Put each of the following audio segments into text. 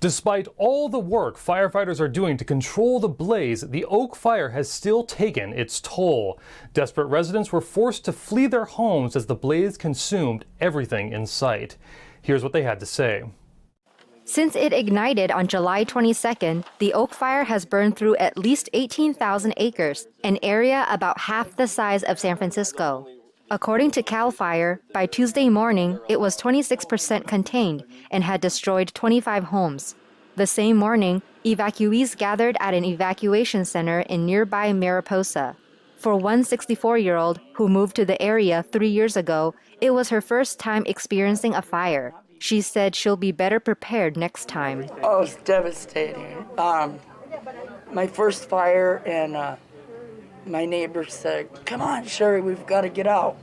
Despite all the work firefighters are doing to control the blaze, the Oak fire has still taken its toll. Desperate residents were forced to flee their homes as the blaze consumed everything in sight. Here's what they had to say. Since it ignited on July 22nd, the Oak fire has burned through at least 18,000 acres, an area about half the size of San Francisco. According to CAL FIRE, by Tuesday morning, it was 26% contained and had destroyed 25 homes. The same morning, evacuees gathered at an evacuation center in nearby Mariposa. For one 64-year-old who moved to the area 3 years ago, it was her first time experiencing a fire. She said she'll be better prepared next time. Oh, it's devastating. My first fire, and my neighbor said, "Come on, Sherry, we've got to get out."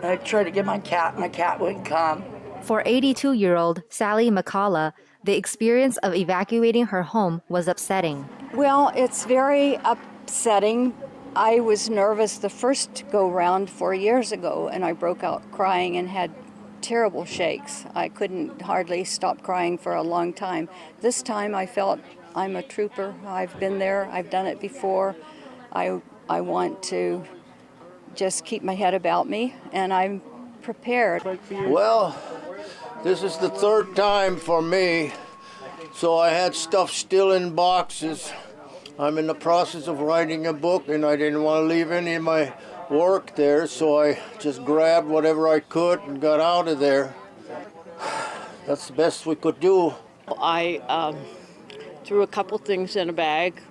I tried to get my cat wouldn't come. For 82-year-old Sally McCullough, the experience of evacuating her home was upsetting. Well, it's very upsetting. I was nervous the first go-round 4 years ago, and I broke out crying and had terrible shakes. I couldn't hardly stop crying for a long time. This time I felt I'm a trooper. I've been there. I've done it before. I want to just keep my head about me, and I'm prepared. Well, this is the third time for me, so I had stuff still in boxes. I'm in the process of writing a book, and I didn't want to leave any of my work there, so I just grabbed whatever I could and got out of there. That's the best we could do. I threw a couple things in a bag,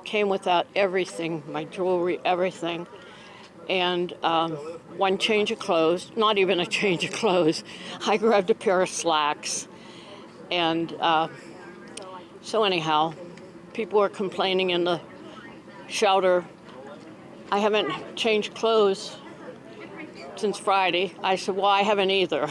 came without everything, my jewelry, everything, and one change of clothes, not even a change of clothes. I grabbed a pair of slacks, and so anyhow, people were complaining in the shelter. I haven't changed clothes since Friday. I said, well, I haven't either.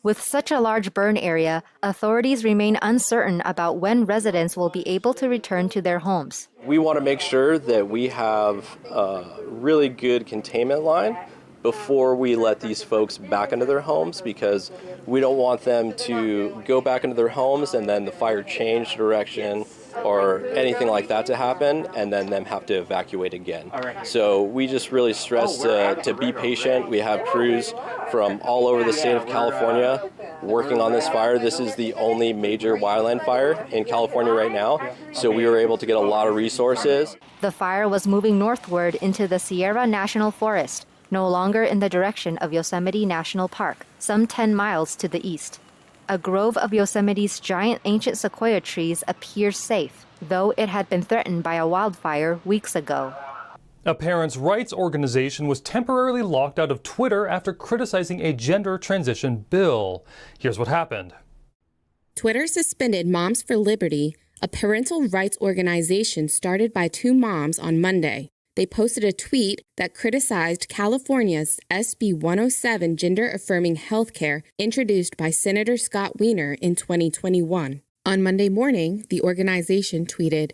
With such a large burn area, authorities remain uncertain about when residents will be able to return to their homes. We want to make sure that we have a really good containment line before we let these folks back into their homes, because we don't want them to go back into their homes and then the fire change direction or anything like that to happen, and then them have to evacuate again. So we just really stress to be patient. We have crews from all over the state of California working on this fire. This is the only major wildland fire in California right now, so we were able to get a lot of resources. The fire was moving northward into the Sierra National Forest, no longer in the direction of Yosemite National Park, some 10 miles to the east. A grove of Yosemite's giant ancient sequoia trees appears safe, though it had been threatened by a wildfire weeks ago. A parents' rights organization was temporarily locked out of Twitter after criticizing a gender transition bill. Here's what happened. Twitter suspended Moms for Liberty, a parental rights organization started by two moms, on Monday. They posted a tweet that criticized California's SB 107 gender-affirming healthcare introduced by Senator Scott Wiener in 2021. On Monday morning, the organization tweeted,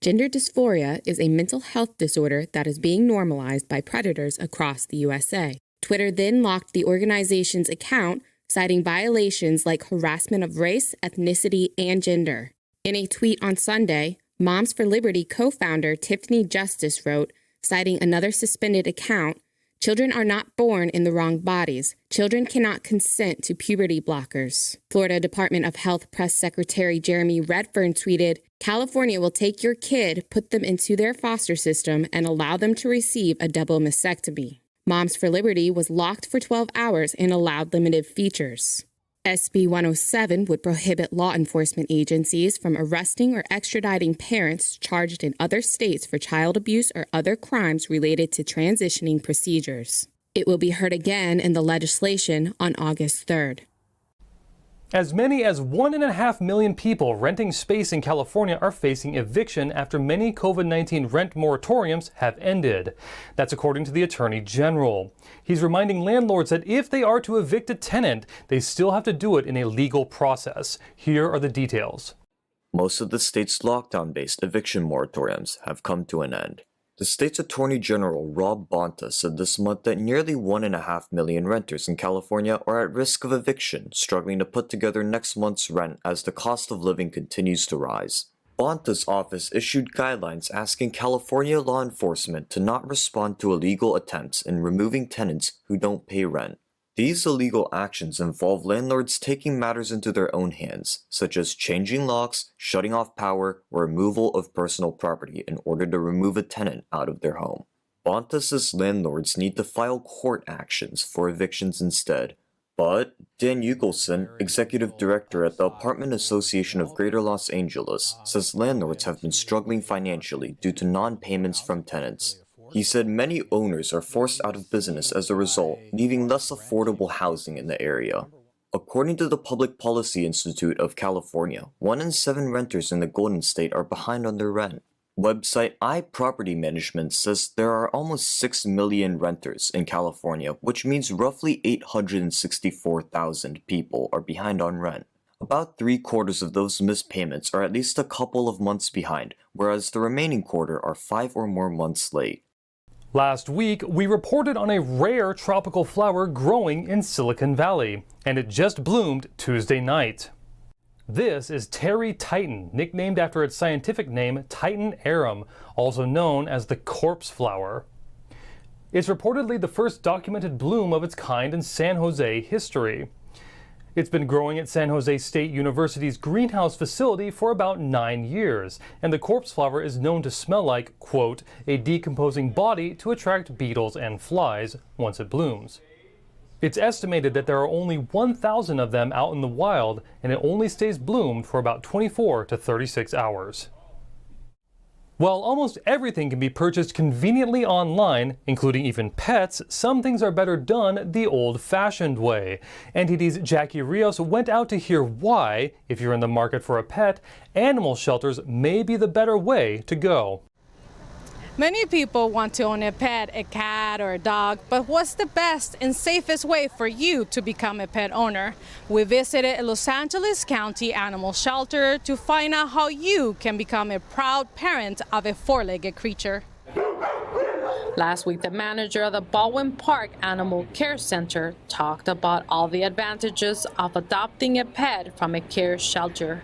"Gender dysphoria is a mental health disorder that is being normalized by predators across the USA." Twitter then locked the organization's account, citing violations like harassment of race, ethnicity, and gender. In a tweet on Sunday, Moms for Liberty co-founder Tiffany Justice wrote, citing another suspended account, "Children are not born in the wrong bodies. Children cannot consent to puberty blockers." Florida Department of Health Press Secretary Jeremy Redfern tweeted, "California will take your kid, put them into their foster system, and allow them to receive a double mastectomy." Moms for Liberty was locked for 12 hours and allowed limited features. SB 107 would prohibit law enforcement agencies from arresting or extraditing parents charged in other states for child abuse or other crimes related to transitioning procedures. It will be heard again in the legislation on August 3rd. As many as 1.5 million people renting space in California are facing eviction after many COVID-19 rent moratoriums have ended. That's according to the Attorney General. He's reminding landlords that if they are to evict a tenant, they still have to do it in a legal process. Here are the details. Most of the state's lockdown-based eviction moratoriums have come to an end. The state's Attorney General Rob Bonta said this month that nearly 1.5 million renters in California are at risk of eviction, struggling to put together next month's rent as the cost of living continues to rise. Bonta's office issued guidelines asking California law enforcement to not respond to illegal attempts in removing tenants who don't pay rent. These illegal actions involve landlords taking matters into their own hands, such as changing locks, shutting off power, or removal of personal property in order to remove a tenant out of their home. Bonta says landlords need to file court actions for evictions instead. But Dan Ugelson, executive director at the Apartment Association of Greater Los Angeles, says landlords have been struggling financially due to non-payments from tenants. He said many owners are forced out of business as a result, leaving less affordable housing in the area. According to the Public Policy Institute of California, 1 in 7 renters in the Golden State are behind on their rent. Website iProperty Management says there are almost 6 million renters in California, which means roughly 864,000 people are behind on rent. About 3/4 of those missed payments are at least a couple of months behind, whereas the remaining quarter are 5 or more months late. Last week, we reported on a rare tropical flower growing in Silicon Valley, and it just bloomed Tuesday night. This is Terry Titan, nicknamed after its scientific name Titan arum, also known as the corpse flower. It's reportedly the first documented bloom of its kind in San Jose history. It's been growing at San Jose State University's greenhouse facility for about 9 years, and the corpse flower is known to smell like, quote, a decomposing body to attract beetles and flies once it blooms. It's estimated that there are only 1,000 of them out in the wild, and it only stays bloomed for about 24 to 36 hours. While almost everything can be purchased conveniently online, including even pets, some things are better done the old-fashioned way. NTD's Jackie Rios went out to hear why, if you're in the market for a pet, animal shelters may be the better way to go. Many people want to own a pet, a cat or a dog, but what's the best and safest way for you to become a pet owner? We visited a Los Angeles County animal shelter to find out how you can become a proud parent of a 4-legged creature. Last week, the manager of the Baldwin Park Animal Care Center talked about all the advantages of adopting a pet from a care shelter.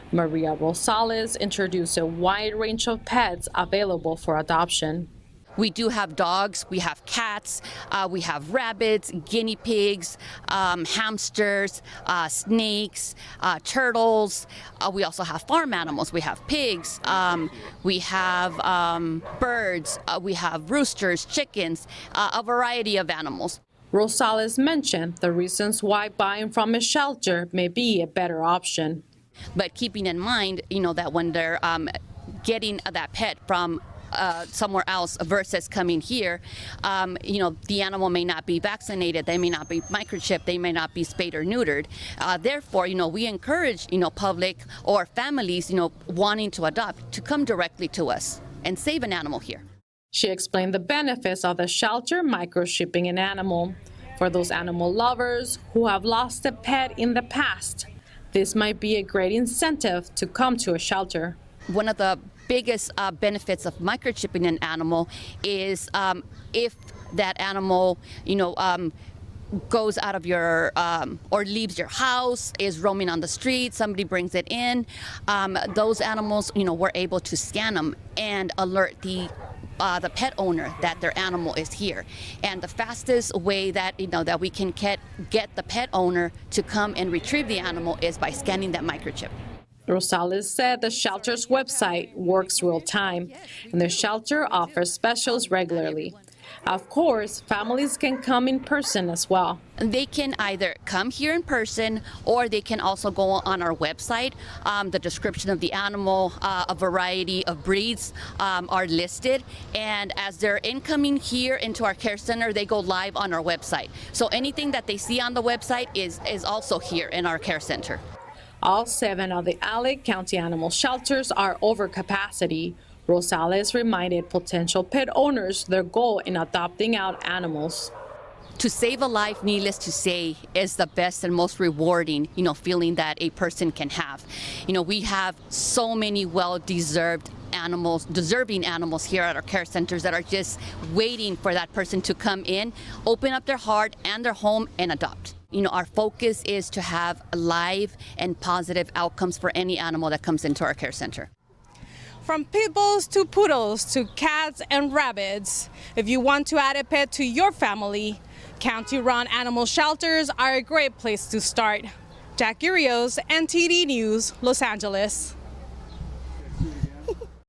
Maria Rosales introduced a wide range of pets available for adoption. We do have dogs, we have cats, we have rabbits, guinea pigs, hamsters, snakes, turtles. We also have farm animals. We have pigs, we have birds, we have roosters, chickens, a variety of animals. Rosales mentioned the reasons why buying from a shelter may be a better option. But keeping in mind, that when they're getting that pet from somewhere else versus coming here, the animal may not be vaccinated, they may not be microchipped, they may not be spayed or neutered. Therefore, we encourage, public or families, wanting to adopt to come directly to us and save an animal here. She explained the benefits of the shelter microchipping an animal. For those animal lovers who have lost a pet in the past, this might be a great incentive to come to a shelter. One of the biggest benefits of microchipping an animal is if that animal, goes out of your or leaves your house, is roaming on the street, somebody brings it in, those animals, we're able to scan them and alert the pet owner that their animal is here. And the fastest way that that we can get the pet owner to come and retrieve the animal is by scanning that microchip. Rosales said the shelter's website works real time, and the shelter offers specials regularly. Of course, families can come in person as well. They can either come here in person, or they can also go on our website. The description of the animal, a variety of breeds are listed, and as they're incoming here into our care center, they go live on our website. So anything that they see on the website is also here in our care center. All 7 of the LA County animal shelters are over capacity. Rosales reminded potential pet owners their goal in adopting out animals. To save a life, needless to say, is the best and most rewarding, feeling that a person can have. We have so many well-deserved animals, deserving animals here at our care centers that are just waiting for that person to come in, open up their heart and their home and adopt. You know, our focus is to have live and positive outcomes for any animal that comes into our care center. From pit bulls to poodles to cats and rabbits, if you want to add a pet to your family, county-run animal shelters are a great place to start. Jackie Rios, NTD News, Los Angeles.